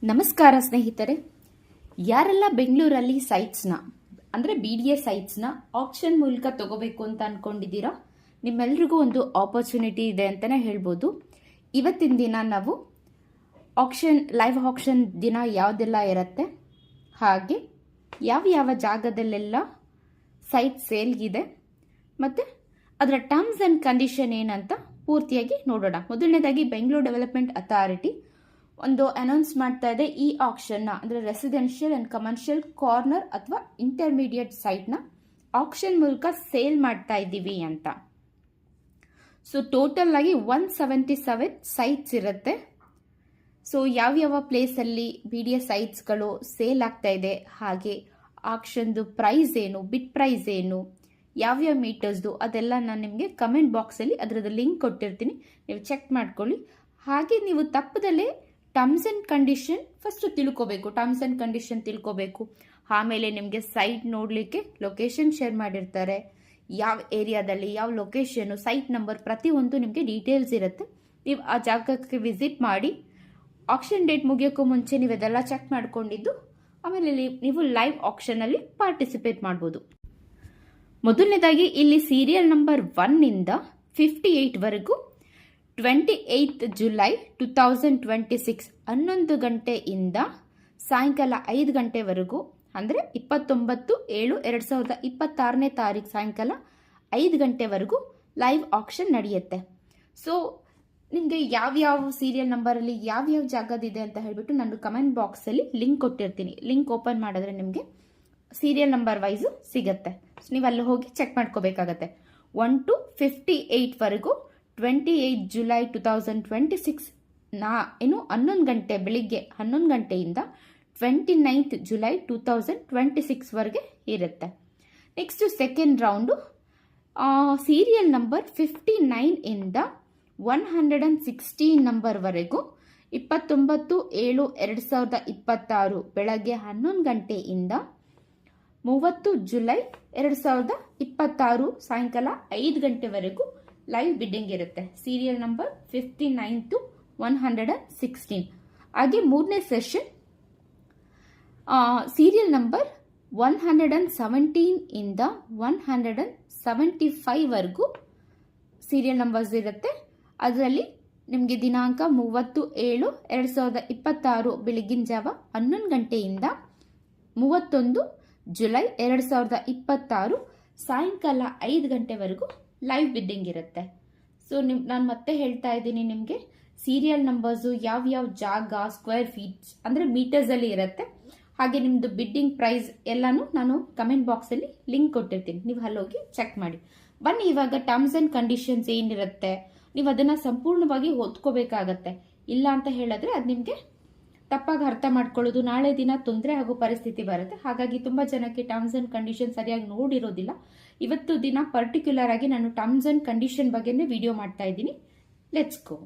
ನಮಸ್ಕಾರ ಸ್ನೇಹಿತರೆ. ಯಾರೆಲ್ಲ ಬೆಂಗಳೂರಲ್ಲಿ ಸೈಟ್ಸ್ನ ಅಂದರೆ BDA ಸೈಟ್ಸ್ನ ಆಕ್ಷನ್ ಮೂಲಕ ತಗೋಬೇಕು ಅಂತ ಅನ್ಕೊಂಡಿದ್ದೀರಾ, ನಿಮ್ಮೆಲ್ರಿಗೂ ಒಂದು ಆಪರ್ಚುನಿಟಿ ಇದೆ ಅಂತಲೇ ಹೇಳ್ಬೋದು. ಇವತ್ತಿನ ದಿನ ನಾವು ಲೈವ್ ಆಕ್ಷನ್ ದಿನ ಯಾವುದೆಲ್ಲ ಇರುತ್ತೆ, ಹಾಗೆ ಯಾವ ಜಾಗದಲ್ಲೆಲ್ಲ ಸೈಟ್ ಸೇಲ್ಗಿದೆ ಮತ್ತು ಅದರ ಟರ್ಮ್ಸ್ ಆ್ಯಂಡ್ ಕಂಡೀಷನ್ ಏನಂತ ಪೂರ್ತಿಯಾಗಿ ನೋಡೋಣ. ಮೊದಲನೇದಾಗಿ ಬೆಂಗಳೂರು ಡೆವಲಪ್ಮೆಂಟ್ ಅಥಾರಿಟಿ ಒಂದು ಅನೌನ್ಸ್ ಮಾಡ್ತಾ ಇದೆ, ಈ ಆಕ್ಷನ್ನ ಅಂದರೆ ರೆಸಿಡೆನ್ಷಿಯಲ್ ಆ್ಯಂಡ್ ಕಮರ್ಷಿಯಲ್ ಕಾರ್ನರ್ ಅಥವಾ ಇಂಟರ್ಮೀಡಿಯೇಟ್ ಸೈಟ್ನ ಆಕ್ಷನ್ ಮೂಲಕ ಸೇಲ್ ಮಾಡ್ತಾ ಇದ್ದೀವಿ ಅಂತ. ಸೊ ಟೋಟಲ್ ಆಗಿ 177 ಸೈಟ್ಸ್ ಇರುತ್ತೆ. ಸೊ ಯಾವ್ಯಾವ ಪ್ಲೇಸಲ್ಲಿ BDA ಸೈಟ್ಸ್ಗಳು ಸೇಲ್ ಆಗ್ತಾ ಇದೆ, ಹಾಗೆ ಆಕ್ಷನ್ದು ಪ್ರೈಸ್ ಏನು, ಬಿಡ್ ಪ್ರೈಸ್ ಏನು, ಯಾವ್ಯಾವ ಮೀಟರ್ಸ್ದು ಅದೆಲ್ಲ ನಾನು ನಿಮಗೆ ಕಮೆಂಟ್ ಬಾಕ್ಸಲ್ಲಿ ಅದರದ್ದು ಲಿಂಕ್ ಕೊಟ್ಟಿರ್ತೀನಿ, ನೀವು ಚೆಕ್ ಮಾಡ್ಕೊಳ್ಳಿ. ಹಾಗೆ ನೀವು ತಪ್ಪದಲ್ಲೇ ಟರ್ಮ್ಸ್ ಆ್ಯಂಡ್ ಕಂಡೀಷನ್ ಫಸ್ಟು ತಿಳ್ಕೋಬೇಕು. ಟರ್ಮ್ಸ್ ಆ್ಯಂಡ್ ಕಂಡೀಷನ್ ತಿಳ್ಕೋಬೇಕು. ಆಮೇಲೆ ನಿಮಗೆ ಸೈಟ್ ನೋಡಲಿಕ್ಕೆ ಲೊಕೇಶನ್ ಶೇರ್ ಮಾಡಿರ್ತಾರೆ, ಯಾವ ಏರಿಯಾದಲ್ಲಿ ಯಾವ ಲೊಕೇಶನು, ಸೈಟ್ ನಂಬರ್, ಪ್ರತಿಯೊಂದು ನಿಮಗೆ ಡೀಟೇಲ್ಸ್ ಇರುತ್ತೆ. ನೀವು ಆ ಜಾಗಕ್ಕೆ ವಿಸಿಟ್ ಮಾಡಿ ಆಕ್ಷನ್ ಡೇಟ್ ಮುಗಿಯೋಕ್ಕೂ ಮುಂಚೆ ನೀವು ಅದೆಲ್ಲ ಚೆಕ್ ಮಾಡ್ಕೊಂಡಿದ್ದು ಆಮೇಲೆ ನೀವು ಲೈವ್ ಆಕ್ಷನಲ್ಲಿ ಪಾರ್ಟಿಸಿಪೇಟ್ ಮಾಡ್ಬೋದು. ಮೊದಲನೇದಾಗಿ ಇಲ್ಲಿ ಸೀರಿಯಲ್ ನಂಬರ್ 1 ಇಂದ 58ವರೆಗೂ 28 ಜುಲೈ 2026 11 ಗಂಟೆಯಿಂದ ಸಾಯಂಕಾಲ 5 ಗಂಟೆವರೆಗೂ, ಅಂದರೆ 29/7/2026 ತಾರೀಕು ಸಾಯಂಕಾಲ 5 ಗಂಟೆವರೆಗೂ ಲೈವ್ ಆಕ್ಷನ್ ನಡೆಯುತ್ತೆ. ಸೊ ನಿಮಗೆ ಯಾವ್ಯಾವ ಸೀರಿಯಲ್ ನಂಬರಲ್ಲಿ ಯಾವ್ಯಾವ ಜಾಗದಿದೆ ಅಂತ ಹೇಳಿಬಿಟ್ಟು ನಾನು ಕಮೆಂಟ್ ಬಾಕ್ಸಲ್ಲಿ ಲಿಂಕ್ ಕೊಟ್ಟಿರ್ತೀನಿ. ಲಿಂಕ್ ಓಪನ್ ಮಾಡಿದ್ರೆ ನಿಮಗೆ ಸೀರಿಯಲ್ ನಂಬರ್ ವೈಸು ಸಿಗುತ್ತೆ. ಸೊ ನೀವು ಅಲ್ಲಿ ಹೋಗಿ ಚೆಕ್ ಮಾಡ್ಕೋಬೇಕಾಗತ್ತೆ. 1 to 58ವರೆಗೂ 28 ಜುಲೈ 2026 ಏನು 11 ಗಂಟೆ, ಬೆಳಿಗ್ಗೆ 11 ಗಂಟೆಯಿಂದ 29 ಜುಲೈ 2026ವರೆಗೆ ಇರುತ್ತೆ. Next second round serial number 59 ಇಂದ 116 ನಂಬರ್ವರೆಗೂ 29/7/2026 ಬೆಳಗ್ಗೆ 11 ಗಂಟೆಯಿಂದ 30 ಜುಲೈ 2026 ಸಾಯಂಕಾಲ 5 ಗಂಟೆವರೆಗೂ ಲೈವ್ ಬಿಡ್ಡಿಂಗ್ ಇರುತ್ತೆ. Serial number 59 to 116. ಹಾಗೆ ಮೂರನೇ ಸೆಷನ್ ಸೀರಿಯಲ್ ನಂಬರ್ 117 ಇಂದ 175ವರೆಗೂ ಸೀರಿಯಲ್ ನಂಬರ್ಸ್ ಇರುತ್ತೆ. ಅದರಲ್ಲಿ ನಿಮಗೆ ದಿನಾಂಕ 30/7/2026 ಬೆಳಗಿನ ಜಾವ 11 ಗಂಟೆಯಿಂದ 31 ಜುಲೈ 2026 ಸಾಯಂಕಾಲ 5 ಗಂಟೆವರೆಗೂ ಲೈವ್ ಬಿಡ್ಡಿಂಗ್ ಇರುತ್ತೆ. ಸೊ ನಾನು ಮತ್ತೆ ಹೇಳ್ತಾ ಇದ್ದೀನಿ, ನಿಮಗೆ ಸೀರಿಯಲ್ ನಂಬರ್ಸು ಯಾವ್ಯಾವ ಜಾಗ, ಸ್ಕ್ವೇರ್ ಫೀಟ್ಸ್ ಅಂದರೆ ಮೀಟರ್ಸಲ್ಲಿ ಇರುತ್ತೆ. ಹಾಗೆ ನಿಮ್ಮದು ಬಿಡ್ಡಿಂಗ್ ಪ್ರೈಸ್ ಎಲ್ಲಾನು ನಾನು ಕಮೆಂಟ್ ಬಾಕ್ಸಲ್ಲಿ ಲಿಂಕ್ ಕೊಟ್ಟಿರ್ತೀನಿ, ನೀವು ಅಲ್ಲೋಗಿ ಚೆಕ್ ಮಾಡಿ. ಬನ್ನಿ ಇವಾಗ ಟರ್ಮ್ಸ್ ಆ್ಯಂಡ್ ಕಂಡೀಷನ್ಸ್ ಏನಿರುತ್ತೆ ನೀವು ಅದನ್ನು ಸಂಪೂರ್ಣವಾಗಿ ಓದ್ಕೋಬೇಕಾಗತ್ತೆ. ಇಲ್ಲ ಅಂತ ಹೇಳಿದ್ರೆ ಅದು ನಿಮಗೆ ತಪ್ಪಾಗಿ ಅರ್ಥ ಮಾಡ್ಕೊಳ್ಳೋದು, ನಾಳೆ ದಿನ ತೊಂದರೆ ಆಗೋ ಪರಿಸ್ಥಿತಿ ಬರುತ್ತೆ. ಹಾಗಾಗಿ ತುಂಬ ಜನಕ್ಕೆ ಟರ್ಮ್ಸ್ ಆ್ಯಂಡ್ ಕಂಡೀಷನ್ ಸರಿಯಾಗಿ ನೋಡಿರೋದಿಲ್ಲ. ಇವತ್ತು ದಿನ ಪರ್ಟಿಕ್ಯುಲರ್ ಆಗಿ ನಾನು ಟರ್ಮ್ಸ್ ಆ್ಯಂಡ್ ಕಂಡೀಷನ್ ಬಗ್ಗೆನೇ ವಿಡಿಯೋ ಮಾಡ್ತಾ ಇದ್ದೀನಿ. Let's go.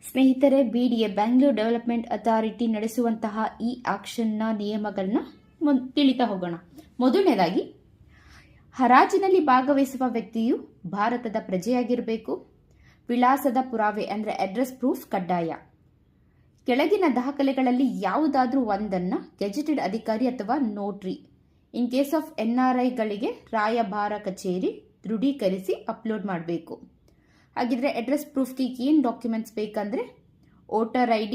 ಸ್ನೇಹಿತರೆ, BDA ಬೆಂಗಳೂರು ಡೆವಲಪ್ಮೆಂಟ್ ಅಥಾರಿಟಿ ನಡೆಸುವಂತಹ ಈ ಆಕ್ಷನ್ನ ನಿಯಮಗಳನ್ನ ತಿಳಿತಾ ಹೋಗೋಣ. ಮೊದಲನೇದಾಗಿ, ಹರಾಜಿನಲ್ಲಿ ಭಾಗವಹಿಸುವ ವ್ಯಕ್ತಿಯು ಭಾರತದ ಪ್ರಜೆಯಾಗಿರಬೇಕು. ವಿಳಾಸದ ಪುರಾವೆ ಅಂದರೆ ಅಡ್ರೆಸ್ ಪ್ರೂಫ್ ಕಡ್ಡಾಯ. ಕೆಳಗಿನ ದಾಖಲೆಗಳಲ್ಲಿ ಯಾವುದಾದ್ರೂ ಒಂದನ್ನು ಗೆಜೆಟೆಡ್ ಅಧಿಕಾರಿ ಅಥವಾ ನೋಟ್ರಿ, ಇನ್ ಕೇಸ್ ಆಫ್ NRIಗಳಿಗೆ ರಾಯಭಾರ ಕಚೇರಿ ದೃಢೀಕರಿಸಿ ಅಪ್ಲೋಡ್ ಮಾಡಬೇಕು. ಹಾಗಿದ್ರೆ ಅಡ್ರೆಸ್ ಪ್ರೂಫ್ಗೆ ಏನು ಡಾಕ್ಯುಮೆಂಟ್ಸ್ ಬೇಕಂದ್ರೆ voter ID,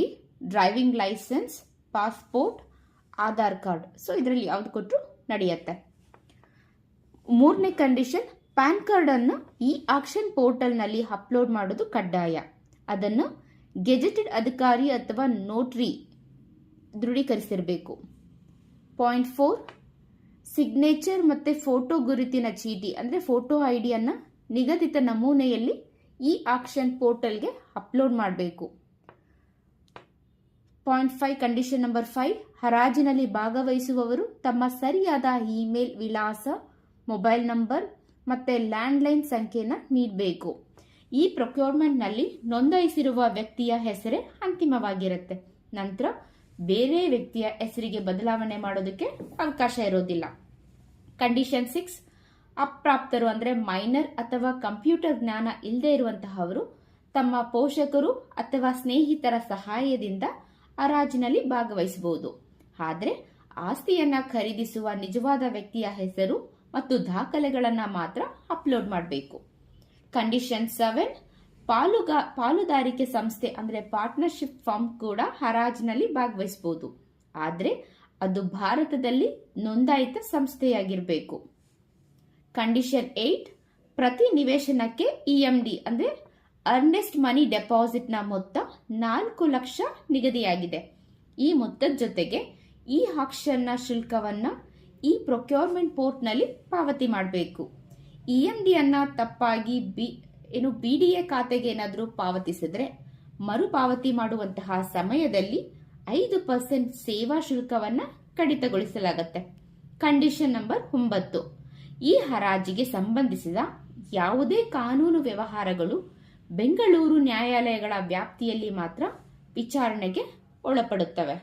driving licence, passport, Aadhaar card. So ಇದರಲ್ಲಿ ಯಾವ್ದು ಕೊಟ್ಟರು ನಡೆಯುತ್ತೆ. ಮೂರನೇ ಕಂಡೀಷನ್, ಪ್ಯಾನ್ ಕಾರ್ಡನ್ನು ಈ ಆಕ್ಷನ್ ಪೋರ್ಟಲ್ನಲ್ಲಿ ಅಪ್ಲೋಡ್ ಮಾಡೋದು ಕಡ್ಡಾಯ. ಅದನ್ನು ಗೆಜೆಟೆಡ್ ಅಧಿಕಾರಿ ಅಥವಾ ನೋಟ್ರಿ ದೃಢೀಕರಿಸಿರಬೇಕು. ಪಾಯಿಂಟ್ 4, ಸಿಗ್ನೇಚರ್ ಮತ್ತು ಫೋಟೋ ಗುರುತಿನ ಚೀಟಿ ಅಂದರೆ ಫೋಟೋ ಐಡಿಯನ್ನು ನಿಗದಿತ ನಮೂನೆಯಲ್ಲಿ ಈ ಆಕ್ಷನ್ ಪೋರ್ಟಲ್ಗೆ ಅಪ್ಲೋಡ್ ಮಾಡಬೇಕು. ಪಾಯಿಂಟ್ 5, ಕಂಡೀಷನ್ ನಂಬರ್ 5, ಹರಾಜಿನಲ್ಲಿ ಭಾಗವಹಿಸುವವರು ತಮ್ಮ ಸರಿಯಾದ ಇಮೇಲ್ ವಿಳಾಸ, ಮೊಬೈಲ್ ನಂಬರ್ ಮತ್ತು ಲ್ಯಾಂಡ್ಲೈನ್ ಸಂಖ್ಯೆಯನ್ನು ನೀಡಬೇಕು. ಈ ಪ್ರೊಕ್ಯೂರ್ಮೆಂಟ್ನಲ್ಲಿ ನೋಂದಾಯಿಸಿರುವ ವ್ಯಕ್ತಿಯ ಹೆಸರೇ ಅಂತಿಮವಾಗಿರುತ್ತೆ. ನಂತರ ಬೇರೆ ವ್ಯಕ್ತಿಯ ಹೆಸರಿಗೆ ಬದಲಾವಣೆ ಮಾಡೋದಕ್ಕೆ ಅವಕಾಶ ಇರೋದಿಲ್ಲ. ಕಂಡೀಷನ್ 6, ಅಪ್ರಾಪ್ತರು ಅಂದರೆ ಮೈನರ್ ಅಥವಾ ಕಂಪ್ಯೂಟರ್ ಜ್ಞಾನ ಇಲ್ಲದೆ ಇರುವಂತಹವರು ತಮ್ಮ ಪೋಷಕರು ಅಥವಾ ಸ್ನೇಹಿತರ ಸಹಾಯದಿಂದ ಹರಾಜಿನಲ್ಲಿ ಭಾಗವಹಿಸಬಹುದು. ಆದರೆ ಆಸ್ತಿಯನ್ನ ಖರೀದಿಸುವ ನಿಜವಾದ ವ್ಯಕ್ತಿಯ ಹೆಸರು ಮತ್ತು ದಾಖಲೆಗಳನ್ನು ಮಾತ್ರ ಅಪ್ಲೋಡ್ ಮಾಡಬೇಕು. ಕಂಡೀಷನ್ 7, ಪಾಲುದಾರಿಕೆ ಸಂಸ್ಥೆ ಅಂದ್ರೆ ಪಾರ್ಟ್ನರ್ಶಿಪ್ ಫರ್ಮ್ ಕೂಡ ಹರಾಜಿನಲ್ಲಿ ಭಾಗವಹಿಸಬಹುದು. ಆದರೆ ಅದು ಭಾರತದಲ್ಲಿ ನೋಂದಾಯಿತ ಸಂಸ್ಥೆಯಾಗಿರಬೇಕು. ಕಂಡೀಷನ್ 8, ಪ್ರತಿ ನಿವೇಶನಕ್ಕೆ EMD ಅಂದ್ರೆ ಅರ್ನೆಸ್ಟ್ ಮನಿ ಡೆಪಾಸಿಟ್ ನ ಮೊತ್ತ 4 ಲಕ್ಷ ನಿಗದಿಯಾಗಿದೆ. ಈ ಮೊತ್ತದ ಜೊತೆಗೆ ಈ ಆಕ್ಷನ್ನ ಶುಲ್ಕವನ್ನ ಈ ಪ್ರೊಕ್ಯೂರ್ಮೆಂಟ್ ಪೋರ್ಟ್ನಲ್ಲಿ ಪಾವತಿ ಮಾಡಬೇಕು. EMD ಅನ್ನ ತಪ್ಪಾಗಿ BDA ಖಾತೆಗೆ ಏನಾದರೂ ಪಾವತಿಸಿದ್ರೆ ಮರುಪಾವತಿ ಮಾಡುವಂತಹ ಸಮಯದಲ್ಲಿ 5% ಸೇವಾ ಶುಲ್ಕವನ್ನ ಕಡಿತಗೊಳಿಸಲಾಗುತ್ತೆ. ಕಂಡೀಷನ್ ನಂಬರ್ 9, ಈ ಹರಾಜಿಗೆ ಸಂಬಂಧಿಸಿದ ಯಾವುದೇ ಕಾನೂನು ವ್ಯವಹಾರಗಳು ಬೆಂಗಳೂರು ನ್ಯಾಯಾಲಯಗಳ ವ್ಯಾಪ್ತಿಯಲ್ಲಿ ಮಾತ್ರ ವಿಚಾರಣೆಗೆ ಒಳಪಡುತ್ತವೆ.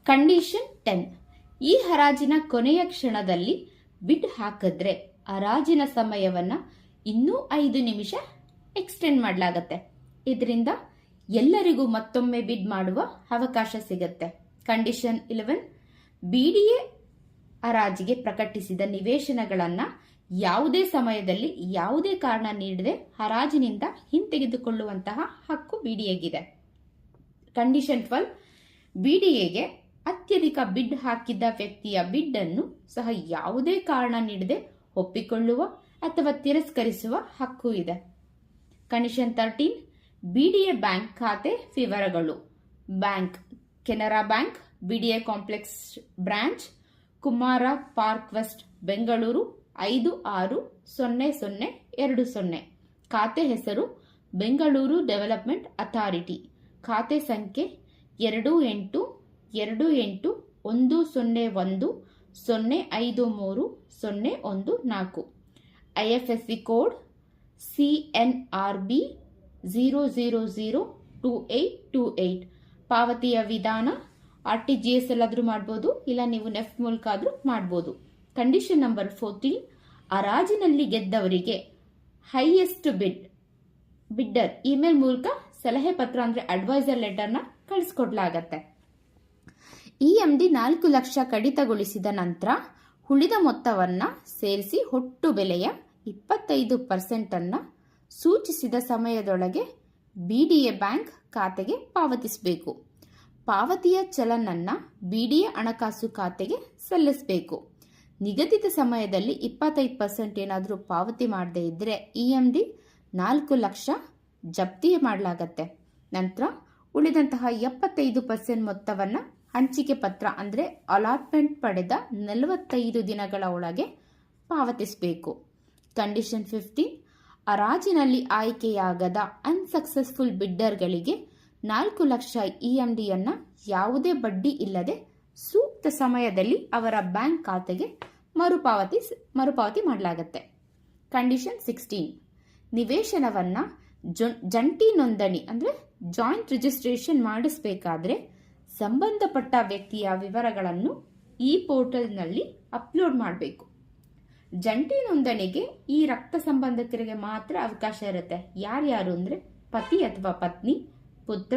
ಕಂಡೀಷನ್ 10, ಈ ಹರಾಜಿನ ಕೊನೆಯ ಕ್ಷಣದಲ್ಲಿ ಬಿಡ್ ಹಾಕಿದ್ರೆ ಹರಾಜಿನ ಸಮಯವನ್ನ ಇನ್ನೂ 5 ನಿಮಿಷ ಎಕ್ಸ್ಟೆಂಡ್ ಮಾಡಲಾಗತ್ತೆ. ಇದರಿಂದ ಎಲ್ಲರಿಗೂ ಮತ್ತೊಮ್ಮೆ ಬಿಡ್ ಮಾಡುವ ಅವಕಾಶ ಸಿಗುತ್ತೆ. ಕಂಡೀಷನ್ 11, BDA ಹರಾಜಿಗೆ ಪ್ರಕಟಿಸಿದ ನಿವೇಶನಗಳನ್ನ ಯಾವುದೇ ಸಮಯದಲ್ಲಿ ಯಾವುದೇ ಕಾರಣ ನೀಡದೆ ಹರಾಜಿನಿಂದ ಹಿಂತೆಗೆದುಕೊಳ್ಳುವಂತಹ ಹಕ್ಕು BDAಗಿದೆ. ಕಂಡೀಷನ್ 12, BDAಗೆ ಅತ್ಯಧಿಕ ಬಿಡ್ ಹಾಕಿದ್ದ ವ್ಯಕ್ತಿಯ ಬಿಡ್ ಅನ್ನು ಸಹ ಯಾವುದೇ ಕಾರಣ ನೀಡದೆ ಒಪ್ಪಿಕೊಳ್ಳುವ ಅಥವಾ ತಿರಸ್ಕರಿಸುವ ಹಕ್ಕು ಇದೆ. ಕಂಡೀಷನ್ 13, BDA ಬ್ಯಾಂಕ್ ಖಾತೆ ವಿವರಗಳು: bank Canara bank, BDA complex branch, Kumara park west, Bengaluru 560020. ಖಾತೆ ಹೆಸರು ಬೆಂಗಳೂರು ಡೆವಲಪ್ಮೆಂಟ್ ಅಥಾರಿಟಿ. ಖಾತೆ ಸಂಖ್ಯೆ 282101053014. IFSC code CNRB 0002828. ಪಾವತಿಯ ವಿಧಾನ RTGS ಎಲ್ಲಾದ್ರೂ ಮಾಡಬಹುದು, ಇಲ್ಲ ನೀವು ನೆಫ್ಟ್ ಮೂಲಕ ಆದ್ರೂ ಮಾಡಬಹುದು. ಕಂಡೀಷನ್ ನಂಬರ್ 14, ಹರಾಜಿನಲ್ಲಿ ಗೆದ್ದವರಿಗೆ ಹೈಯೆಸ್ಟ್ ಬಿಡ್ಡರ್ ಇಮೇಲ್ ಮೂಲಕ ಸಲಹೆ ಪತ್ರ ಅಂದ್ರೆ ಅಡ್ವೈಸರ್ ಲೆಟರ್ನ ಕಳಿಸ್ಕೊಡ್ಲಾಗತ್ತೆ. EMD 4 ಲಕ್ಷ ಕಡಿತಗೊಳಿಸಿದ ನಂತರ ಉಳಿದ ಮೊತ್ತವನ್ನ ಸೇರಿಸಿ ಒಟ್ಟು ಬೆಲೆಯ 25% ಅನ್ನ ಸೂಚಿಸಿದ ಸಮಯದೊಳಗೆ BDA ಬ್ಯಾಂಕ್ ಖಾತೆಗೆ ಪಾವತಿಸಬೇಕು. ಪಾವತಿಯ ಚಲನನ್ನ BDA ಹಣಕಾಸು ಖಾತೆಗೆ ಸಲ್ಲಿಸಬೇಕು. ನಿಗದಿತ ಸಮಯದಲ್ಲಿ 25% ಏನಾದರೂ ಪಾವತಿ ಮಾಡದೇ ಇದ್ರೆ EMD 4 ಲಕ್ಷ ಜಪ್ತಿ ಮಾಡಲಾಗತ್ತೆ. ನಂತರ ಉಳಿದಂತಹ 75% ಮೊತ್ತವನ್ನ ಹಂಚಿಕೆ ಪತ್ರ ಅಂದ್ರೆ ಅಲಾಟ್ಮೆಂಟ್ ಪಡೆದ 45 ದಿನಗಳ ಒಳಗೆ ಪಾವತಿಸಬೇಕು. ಕಂಡೀಷನ್ 15, ಹರಾಜಿನಲ್ಲಿ ಆಯ್ಕೆಯಾಗದ ಅನ್ಸಕ್ಸಸ್ಫುಲ್ ಬಿಡ್ಡರ್ಗಳಿಗೆ 4 ಲಕ್ಷ EMD ಅನ್ನ ಯಾವುದೇ ಬಡ್ಡಿ ಇಲ್ಲದೆ ಸೂಕ್ತ ಸಮಯದಲ್ಲಿ ಅವರ ಬ್ಯಾಂಕ್ ಖಾತೆಗೆ ಮರುಪಾವತಿ ಮಾಡಲಾಗುತ್ತೆ. ಕಂಡೀಷನ್ 16, ನಿವೇಶನವನ್ನ ಜಂಟಿ ನೋಂದಣಿ ಅಂದ್ರೆ ಜಾಯಿಂಟ್ ರಿಜಿಸ್ಟ್ರೇಷನ್ ಮಾಡಿಸಬೇಕಾದ್ರೆ ಸಂಬಂಧಪಟ್ಟ ವ್ಯಕ್ತಿಯ ವಿವರಗಳನ್ನು ಈ ಪೋರ್ಟಲ್ನಲ್ಲಿ ಅಪ್ಲೋಡ್ ಮಾಡಬೇಕು. ಜಂಟಿ ನೋಂದಣಿಗೆ ಈ ರಕ್ತ ಸಂಬಂಧಿಕರಿಗೆ ಮಾತ್ರ ಅವಕಾಶ ಇರುತ್ತೆ. ಯಾರ್ಯಾರು ಅಂದ್ರೆ ಪತಿ ಅಥವಾ ಪತ್ನಿ, ಪುತ್ರ,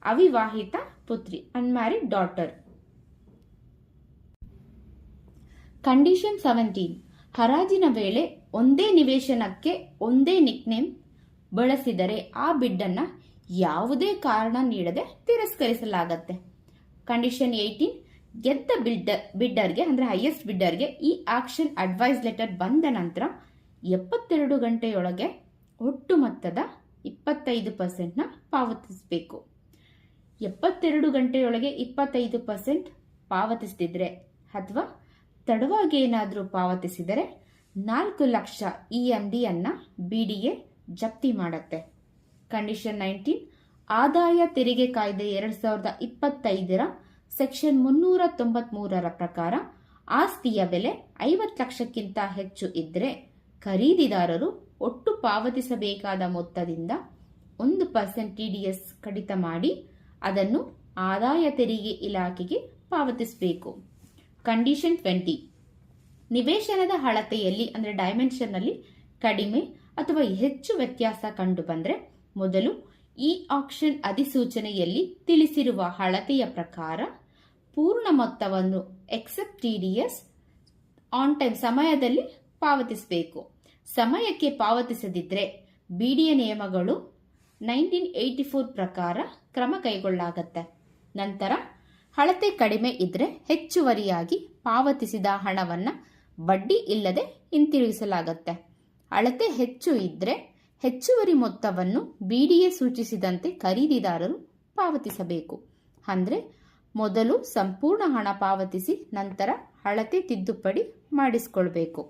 ಅವಿವಾಹಿತ ಪುತ್ರಿ, ಅನ್ಮ್ಯಾರಿಡ್ ಡಾಟರ್. ಕಂಡೀಷನ್ 17, ಹರಾಜಿನ ವೇಳೆ ಒಂದೇ ನಿವೇಶನಕ್ಕೆ ಒಂದೇ ನಿಕ್ನೇಮ್ ಬಳಸಿದರೆ ಆ ಬಿಡ್ಡನ್ನ ಯಾವುದೇ ಕಾರಣ ನೀಡದೆ ತಿರಸ್ಕರಿಸಲಾಗತ್ತೆ. ಕಂಡೀಷನ್ 18, ಗೆದ್ದ ಬಿಡ್ಡರ್ಗೆ ಅಂದ್ರೆ ಹೈಯೆಸ್ಟ್ ಬಿಡ್ಡರ್ಗೆ ಈ ಆಕ್ಷನ್ ಅಡ್ವೈಸ್ ಲೆಟರ್ ಬಂದ ನಂತರ 72 ಗಂಟೆಯೊಳಗೆ ಒಟ್ಟು ಮೊತ್ತದ 25% ಪಾವತಿಸಬೇಕು. 72 ಗಂಟೆಯೊಳಗೆ 25% ಪಾವತಿಸದಿದ್ರೆ ಅಥವಾ ತಡವಾಗಿ ಏನಾದರೂ ಪಾವತಿಸಿದರೆ 4 ಲಕ್ಷ EMD ಅನ್ನ BDA ಜಪ್ತಿ ಮಾಡುತ್ತೆ. ಕಂಡೀಷನ್ 19, ಆದಾಯ ತೆರಿಗೆ ಕಾಯ್ದೆ 2025 ಸೆಕ್ಷನ್ 393 ಪ್ರಕಾರ ಆಸ್ತಿಯ ಬೆಲೆ 50 ಲಕ್ಷಕ್ಕಿಂತ ಹೆಚ್ಚು ಇದ್ರೆ ಖರೀದಿದಾರರು ಒಟ್ಟು ಪಾವತಿಸಬೇಕಾದ ಮೊತ್ತದಿಂದ 1% TDS ಕಡಿತ ಮಾಡಿ ಅದನ್ನು ಆದಾಯ ತೆರಿಗೆ ಇಲಾಖೆಗೆ ಪಾವತಿಸಬೇಕು. ಕಂಡೀಷನ್ 20, ನಿವೇಶನದ ಅಳತೆಯಲ್ಲಿ ಅಂದ್ರೆ ಡೈಮೆನ್ಷನ್ ನಲ್ಲಿ ಕಡಿಮೆ ಅಥವಾ ಹೆಚ್ಚು ವ್ಯತ್ಯಾಸ ಕಂಡು ಬಂದ್ರೆ ಮೊದಲು ಈ ಆಕ್ಷನ್ ಅಧಿಸೂಚನೆಯಲ್ಲಿ ತಿಳಿಸಿರುವ ಅಳತೆಯ ಪ್ರಕಾರ ಪೂರ್ಣ ಮೊತ್ತವನ್ನು ಎಕ್ಸೆಪ್ಟ್ ಟಿಡಿಎಸ್ ಆನ್ ಟೈಮ್ ಸಮಯದಲ್ಲಿ ಪಾವತಿಸಬೇಕು. ಸಮಯಕ್ಕೆ ಪಾವತಿಸದಿದ್ದರೆ ಬಿಡಿಎ ನಿಯಮಗಳು 1984 ಪ್ರಕಾರ ಕ್ರಮ ಕೈಗೊಳ್ಳಲಾಗುತ್ತೆ. ನಂತರ ಅಳತೆ ಕಡಿಮೆ ಇದ್ರೆ ಹೆಚ್ಚುವರಿಯಾಗಿ ಪಾವತಿಸಿದ ಹಣವನ್ನು ಬಡ್ಡಿ ಇಲ್ಲದೆ ಹಿಂತಿರುಗಿಸಲಾಗುತ್ತೆ. ಅಳತೆ ಹೆಚ್ಚು ಇದ್ರೆ ಹೆಚ್ಚುವರಿ ಮೊತ್ತವನ್ನು ಬಿಡಿಎ ಸೂಚಿಸಿದಂತೆ ಖರೀದಿದಾರರು ಪಾವತಿಸಬೇಕು. ಅಂದರೆ ಮೊದಲು ಸಂಪೂರ್ಣ ಹಣ ಪಾವತಿಸಿ ನಂತರ ಅಳತೆ ತಿದ್ದುಪಡಿ ಮಾಡಿಸಿಕೊಳ್ಬೇಕು.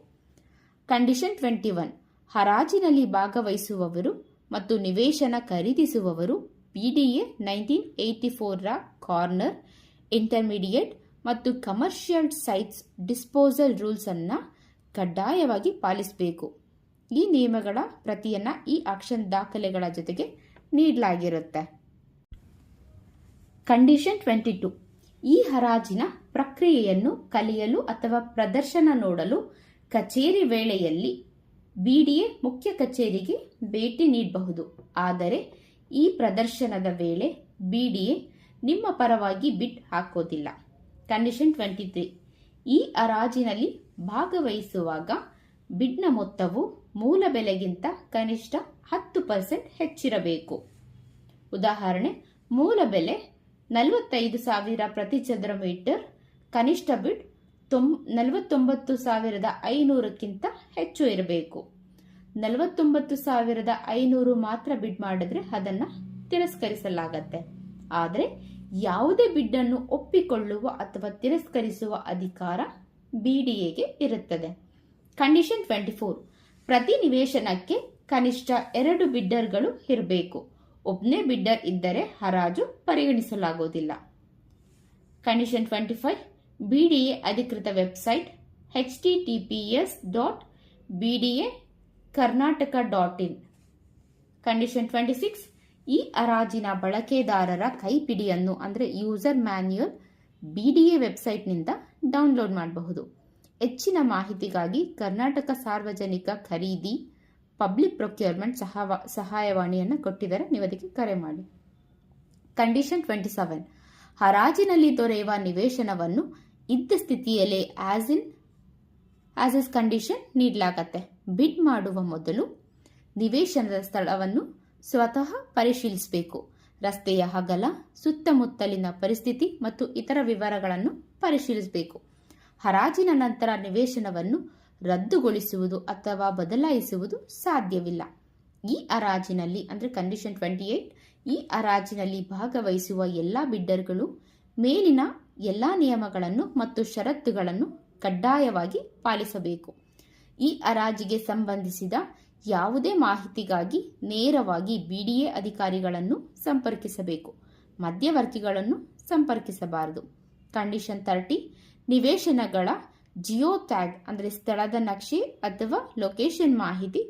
ಕಂಡೀಷನ್ 21 ಹರಾಜಿನಲ್ಲಿ ಭಾಗವಹಿಸುವವರು ಮತ್ತು ನಿವೇಶನ ಖರೀದಿಸುವವರು ಬಿಡಿಎ 1984 ರ ಕಾರ್ನರ್, ಇಂಟರ್ಮೀಡಿಯೇಟ್ ಮತ್ತು ಕಮರ್ಷಿಯಲ್ ಸೈಟ್ಸ್ ಡಿಸ್ಪೋಸಲ್ ರೂಲ್ಸ್ ಅನ್ನು ಕಡ್ಡಾಯವಾಗಿ ಪಾಲಿಸಬೇಕು. ಈ ನಿಯಮಗಳ ಪ್ರತಿಯನ್ನ ಈ ಆಕ್ಷನ್ ದಾಖಲೆಗಳ ಜೊತೆಗೆ ನೀಡಲಾಗಿರುತ್ತೆ. ಕಂಡೀಷನ್ 22 ಈ ಹರಾಜಿನ ಪ್ರಕ್ರಿಯೆಯನ್ನು ಕಲಿಯಲು ಅಥವಾ ಪ್ರದರ್ಶನ ನೋಡಲು ಕಚೇರಿ ವೇಳೆಯಲ್ಲಿ ಬಿಡಿಎ ಮುಖ್ಯ ಕಚೇರಿಗೆ ಭೇಟಿ ನೀಡಬಹುದು. ಆದರೆ ಈ ಪ್ರದರ್ಶನದ ವೇಳೆ ಬಿಡಿಎ ನಿಮ್ಮ ಪರವಾಗಿ ಬಿಡ್ ಹಾಕೋದಿಲ್ಲ. ಕಂಡೀಷನ್ 23 ಈ ಹರಾಜಿನಲ್ಲಿ ಭಾಗವಹಿಸುವಾಗ ಬಿಡ್ನ ಮೊತ್ತವು ಮೂಲ ಬೆಲೆಗಿಂತ ಕನಿಷ್ಠ 10% ಹೆಚ್ಚಿರಬೇಕು. ಉದಾಹರಣೆ, ಮೂಲ ಬೆಲೆ 45,000 ಪ್ರತಿ ಚದರ ಮೀಟರ್, ಕನಿಷ್ಠ ಬಿಡ್ 49,500ಕ್ಕಿಂತ ಹೆಚ್ಚು ಇರಬೇಕು. 49,500 ಮಾತ್ರ ಬಿಡ್ ಮಾಡಿದ್ರೆ ಅದನ್ನು ತಿರಸ್ಕರಿಸಲಾಗತ್ತೆ. ಆದರೆ ಯಾವುದೇ ಬಿಡ್ ಅನ್ನು ಒಪ್ಪಿಕೊಳ್ಳುವ ಅಥವಾ ತಿರಸ್ಕರಿಸುವ ಅಧಿಕಾರ ಬಿಡಿಎಗೆ ಇರುತ್ತದೆ. ಕಂಡೀಷನ್ 24 ಪ್ರತಿ ನಿವೇಶನಕ್ಕೆ ಕನಿಷ್ಠ 2 ಬಿಡ್ಡರ್ಗಳು ಇರಬೇಕು. ಒಬ್ಬನೇ ಬಿಡ್ಡರ್ ಇದ್ದರೆ ಹರಾಜು ಪರಿಗಣಿಸಲಾಗುವುದಿಲ್ಲ. ಕಂಡೀಷನ್ 25 ಬಿಡಿಎ ಅಧಿಕೃತ ವೆಬ್ಸೈಟ್ https://bda-karnataka.in. ಕಂಡೀಷನ್ 26 ಈ ಹರಾಜಿನ ಬಳಕೆದಾರರ ಕೈಪಿಡಿಯನ್ನು ಅಂದರೆ ಯೂಸರ್ ಮ್ಯಾನ್ಯುಯಲ್ ಬಿಡಿಎ ವೆಬ್ಸೈಟ್ನಿಂದ ಡೌನ್ಲೋಡ್ ಮಾಡಬಹುದು. ಹೆಚ್ಚಿನ ಮಾಹಿತಿಗಾಗಿ ಕರ್ನಾಟಕ ಸಾರ್ವಜನಿಕ ಖರೀದಿ ಪಬ್ಲಿಕ್ ಪ್ರೊಕ್ಯೂರ್ಮೆಂಟ್ ಸಹಾಯವಾಣಿಯನ್ನು ಕೊಟ್ಟಿದ್ದಾರೆ, ನೀವು ಅದಕ್ಕೆ ಕರೆ ಮಾಡಿ. ಕಂಡೀಷನ್ 27 ಹರಾಜಿನಲ್ಲಿ ದೊರೆಯುವ ನಿವೇಶನವನ್ನು ಇದ್ದ ಸ್ಥಿತಿಯಲ್ಲೇ ಆಸ್ ಇಸ್ ಕಂಡೀಷನ್ ನೀಡಲಾಗತ್ತೆ. ಬಿಡ್ ಮಾಡುವ ಮೊದಲು ನಿವೇಶನದ ಸ್ಥಳವನ್ನು ಸ್ವತಃ ಪರಿಶೀಲಿಸಬೇಕು. ರಸ್ತೆಯ ಅಗಲ, ಸುತ್ತಮುತ್ತಲಿನ ಪರಿಸ್ಥಿತಿ ಮತ್ತು ಇತರ ವಿವರಗಳನ್ನು ಪರಿಶೀಲಿಸಬೇಕು. ಹರಾಜಿನ ನಂತರ ನಿವೇಶನವನ್ನು ರದ್ದುಗೊಳಿಸುವುದು ಅಥವಾ ಬದಲಾಯಿಸುವುದು ಸಾಧ್ಯವಿಲ್ಲ. ಈ ಹರಾಜಿನಲ್ಲಿ ಅಂದರೆ ಕಂಡೀಷನ್ 28 ಈ ಹರಾಜಿನಲ್ಲಿ ಭಾಗವಹಿಸುವ ಎಲ್ಲ ಬಿಡ್ಡರ್ಗಳು ಮೇಲಿನ ಎಲ್ಲ ನಿಯಮಗಳನ್ನು ಮತ್ತು ಷರತ್ತುಗಳನ್ನು ಕಡ್ಡಾಯವಾಗಿ ಪಾಲಿಸಬೇಕು. ಈ ಹರಾಜಿಗೆ ಸಂಬಂಧಿಸಿದ ಯಾವುದೇ ಮಾಹಿತಿಗಾಗಿ ನೇರವಾಗಿ ಬಿಡಿಎ ಅಧಿಕಾರಿಗಳನ್ನು ಸಂಪರ್ಕಿಸಬೇಕು. ಮಧ್ಯವರ್ತಿಗಳನ್ನು ಸಂಪರ್ಕಿಸಬಾರದು. ಕಂಡೀಷನ್ 30 ನಿವೇಶನಗಳ ಜಿಯೋ ಟ್ಯಾಗ್ ಅಂದರೆ ಸ್ಥಳದ ನಕ್ಷೆ ಅಥವಾ ಲೊಕೇಶನ್ ಮಾಹಿತಿ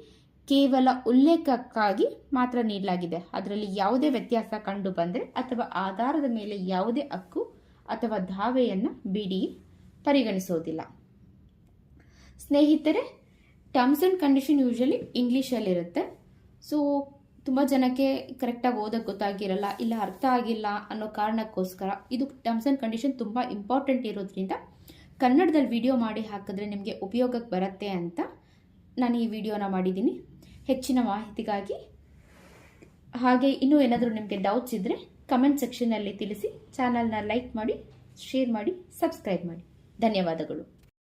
ಕೇವಲ ಉಲ್ಲೇಖಕ್ಕಾಗಿ ಮಾತ್ರ ನೀಡಲಾಗಿದೆ. ಅದರಲ್ಲಿ ಯಾವುದೇ ವ್ಯತ್ಯಾಸ ಕಂಡು ಬಂದರೆ ಅಥವಾ ಆಧಾರದ ಮೇಲೆ ಯಾವುದೇ ಹಕ್ಕು ಅಥವಾ ದಾವೆಯನ್ನು ಬಿಡಿಎ ಪರಿಗಣಿಸೋದಿಲ್ಲ. ಸ್ನೇಹಿತರೆ, ಟರ್ಮ್ಸ್ ಆ್ಯಂಡ್ ಕಂಡೀಷನ್ ಯೂಶಲಿ ಇಂಗ್ಲೀಷಲ್ಲಿರುತ್ತೆ. ಸೊ ತುಂಬ ಜನಕ್ಕೆ ಕರೆಕ್ಟಾಗಿ ಓದೋಕ್ಕೆ ಗೊತ್ತಾಗಿರಲ್ಲ, ಇಲ್ಲ ಅರ್ಥ ಆಗಿಲ್ಲ ಅನ್ನೋ ಕಾರಣಕ್ಕೋಸ್ಕರ ಇದು ಟರ್ಮ್ಸ್ ಆ್ಯಂಡ್ ಕಂಡೀಷನ್ ತುಂಬ ಇಂಪಾರ್ಟೆಂಟ್ ಇರೋದ್ರಿಂದ ಕನ್ನಡದಲ್ಲಿ ವಿಡಿಯೋ ಮಾಡಿ ಹಾಕಿದ್ರೆ ನಿಮಗೆ ಉಪಯೋಗಕ್ಕೆ ಬರುತ್ತೆ ಅಂತ ನಾನು ಈ ವಿಡಿಯೋನ ಮಾಡಿದ್ದೀನಿ. ಹೆಚ್ಚಿನ ಮಾಹಿತಿಗಾಗಿ ಹಾಗೆ ಇನ್ನೂ ಏನಾದರೂ ನಿಮಗೆ ಡೌಟ್ಸ್ ಇದ್ದರೆ ಕಮೆಂಟ್ ಸೆಕ್ಷನಲ್ಲಿ ತಿಳಿಸಿ. ಚಾನಲ್ನ ಲೈಕ್ ಮಾಡಿ, ಶೇರ್ ಮಾಡಿ, ಸಬ್ಸ್ಕ್ರೈಬ್ ಮಾಡಿ. ಧನ್ಯವಾದಗಳು.